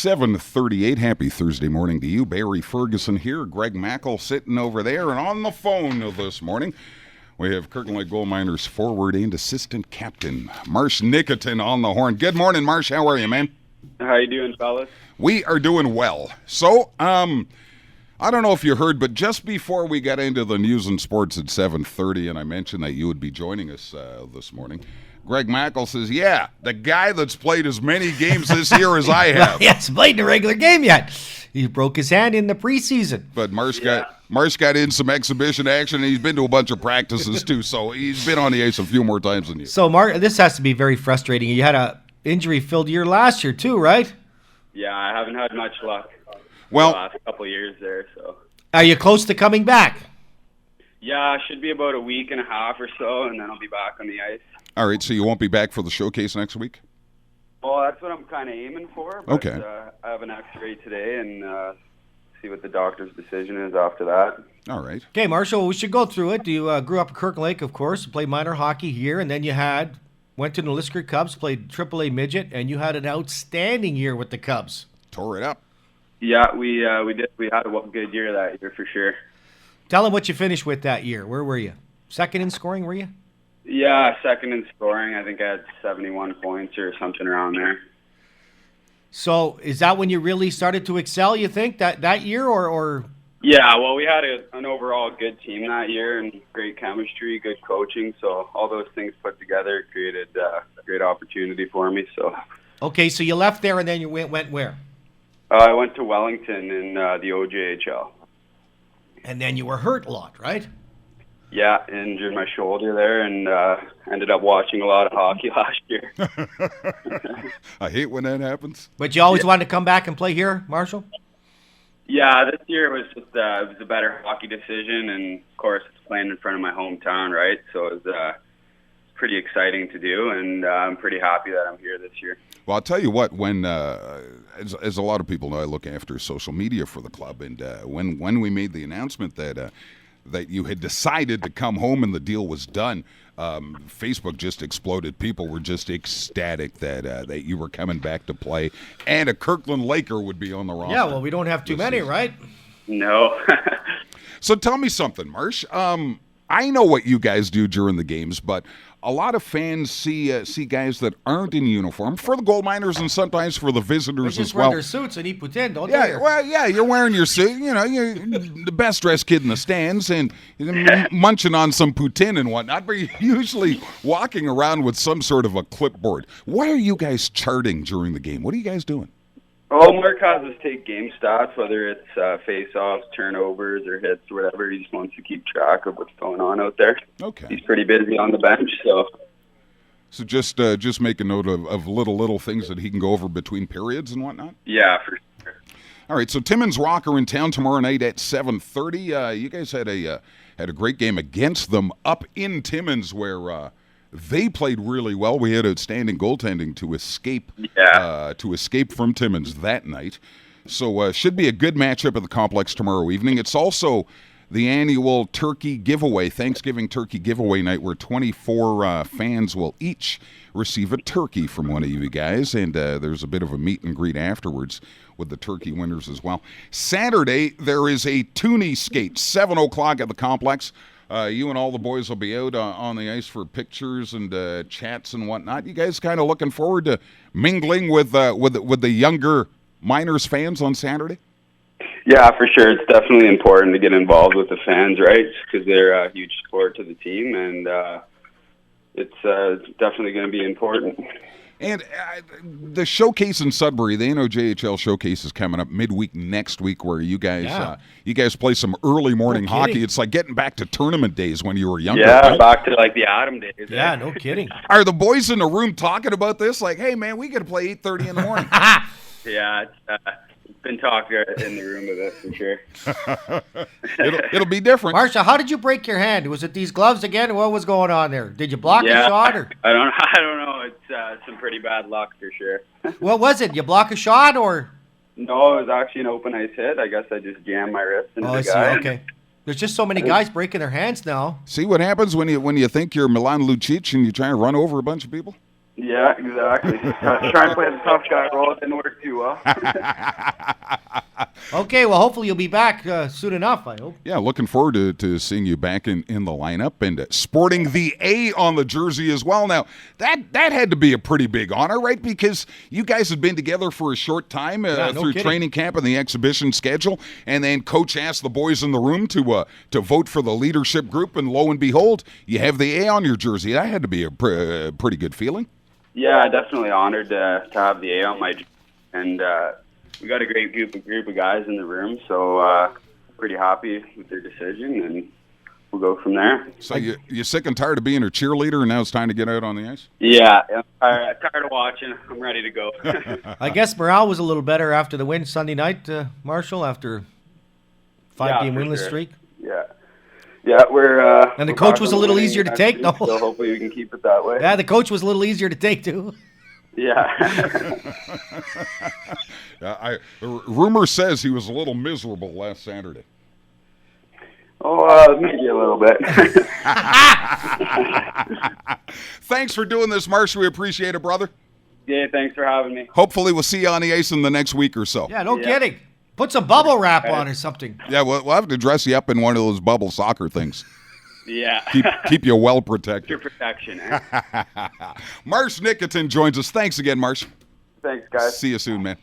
7:38. Happy Thursday morning to you. Barry Ferguson here. Greg Mackel sitting over there. And on the phone this morning, we have Kirkland Lake Gold Miners forward and assistant captain, Marshal Nikitin on the horn. Good morning, Marsh. How are you, man? How you doing, fellas? We are doing well. So, I don't know if you heard, but just before we got into the news and sports at 7:30, and I mentioned that you would be joining us this morning, Greg Mackel says, yeah, the guy that's played as many games this year as I have. He hasn't played in a regular game yet. He broke his hand in the preseason. But Marsh got in some exhibition action, and he's been to a bunch of practices too, so he's been on the ice a few more times than you. So, Mark, this has to be very frustrating. You had a injury-filled year last year too, right? Yeah, I haven't had much luck Well, the last couple of years there. So, Are you close to coming back? yeah, should be about a week and a half or so, and then I'll be back on the ice. all right, so you won't be back for the showcase next week? Well, that's what I'm kind of aiming for. But, Okay. I have an X-ray today, and see what the doctor's decision is after that. All right. Okay, Marshall, we should go through it. You grew up in Kirkland Lake, of course, played minor hockey here, and then you went to the Lisker Cubs, played AAA midget, and you had an outstanding year with the Cubs. Tore it up. Yeah, we did. We had a good year that year for sure. Tell them what you finished with that year. Where were you? Second in scoring, were you? Yeah, second in scoring. I think I had 71 points or something around there. So is that when you really started to excel, you think, that year, or? Yeah, well, we had an overall good team that year and great chemistry, good coaching. So all those things put together created a great opportunity for me. So Okay, so you left there and then you went where? I went to Wellington in the OJHL. And then you were hurt a lot, right? Yeah, injured my shoulder there and ended up watching a lot of hockey last year. I hate when that happens. But you always wanted to come back and play here, Marshall? Yeah, this year was just it was a better hockey decision, and of course it's playing in front of my hometown, right? So it was pretty exciting to do, and I'm pretty happy that I'm here this year. Well, I'll tell you what, when as a lot of people know, I look after social media for the club, and when we made the announcement that you had decided to come home and the deal was done, Facebook just exploded. People were just ecstatic that you were coming back to play, and a Kirkland Laker would be on the roster. Yeah, well, we don't have too many, right? No. So tell me something, Marsh. I know what you guys do during the games, but a lot of fans see guys that aren't in uniform for the Gold Miners and sometimes for the visitors They just as well. wear their suits and eat poutine, don't Yeah, they? well, yeah, you're wearing your suit. You know, you're the best dressed kid in the stands and munching on some poutine and whatnot, but you're usually walking around with some sort of a clipboard. What are you guys charting during the game? What are you guys doing? Well, Mark has us take game stats, whether it's face-offs, turnovers, or hits, or whatever. He just wants to keep track of what's going on out there. Okay. He's pretty busy on the bench, so. So just make a note of little things that he can go over between periods and whatnot? Yeah, for sure. All right, so Timmins Rock are in town tomorrow night at 7:30. You guys had a great game against them up in Timmins where they played really well. We had outstanding goaltending to escape from Timmins that night. So should be a good matchup at the complex tomorrow evening. It's also the annual turkey giveaway, Thanksgiving turkey giveaway night, where 24 fans will each receive a turkey from one of you guys, and there's a bit of a meet and greet afterwards with the turkey winners as well. Saturday, there is a toonie skate, 7 o'clock at the complex. You and all the boys will be out on the ice for pictures and chats and whatnot. You guys kind of looking forward to mingling with the younger Miners fans on Saturday? Yeah, for sure. It's definitely important to get involved with the fans, right? Because they're a huge support to the team, and it's definitely going to be important. And the showcase in Sudbury, the NOJHL showcase is coming up midweek next week, where you guys play some early morning hockey. It's like getting back to tournament days when you were younger. Yeah, right? back to like the Adam days. Yeah, no kidding. Are the boys in the room talking about this? Like, hey man, we got to play 8:30 in the morning. Yeah, it's been talk in the room of it for sure. It'll be different. Marshall, how did you break your hand? Was it these gloves again? What was going on there? Did you block a shot? Or? I don't know. It's some pretty bad luck for sure. What was it? You block a shot or? No, it was actually an open ice hit. I guess I just jammed my wrist into the guy. Okay. There's just so many guys breaking their hands now. See what happens when you think you're Milan Lucic and you try and run over a bunch of people? Yeah, exactly. Try and play the tough guy role. It didn't work too well. Okay, well, hopefully you'll be back soon enough, I hope. Yeah, looking forward to seeing you back in the lineup and sporting the A on the jersey as well. Now, that had to be a pretty big honor, right? Because you guys had been together for a short time No through kidding. training camp and the exhibition schedule, and then Coach asked the boys in the room to vote for the leadership group, and lo and behold, you have the A on your jersey. That had to be a pretty good feeling. Yeah, definitely honored to have the A on my jersey. And we got a great group of guys in the room, so pretty happy with their decision, and we'll go from there. So you sick and tired of being a cheerleader, and now it's time to get out on the ice? Yeah, I'm tired of watching. I'm ready to go. I guess morale was a little better after the win Sunday night, Marshall, after 5-game for winless sure. streak. Yeah, we're. And the we're coach back was on a the little winning easier to next take, week, no? So hopefully we can keep it that way. Yeah, the coach was a little easier to take, too. Yeah. Rumor says he was a little miserable last Saturday. Oh, maybe a little bit. Thanks for doing this, Marshall. We appreciate it, brother. Yeah, thanks for having me. Hopefully we'll see you on the ice in the next week or so. Yeah, no kidding. Put some bubble wrap on or something. Yeah, we'll have to dress you up in one of those bubble soccer things. Yeah. Keep you well protected. Your protection, eh? Marsh Nikitin joins us. Thanks again, Marsh. Thanks, guys. See you soon, man.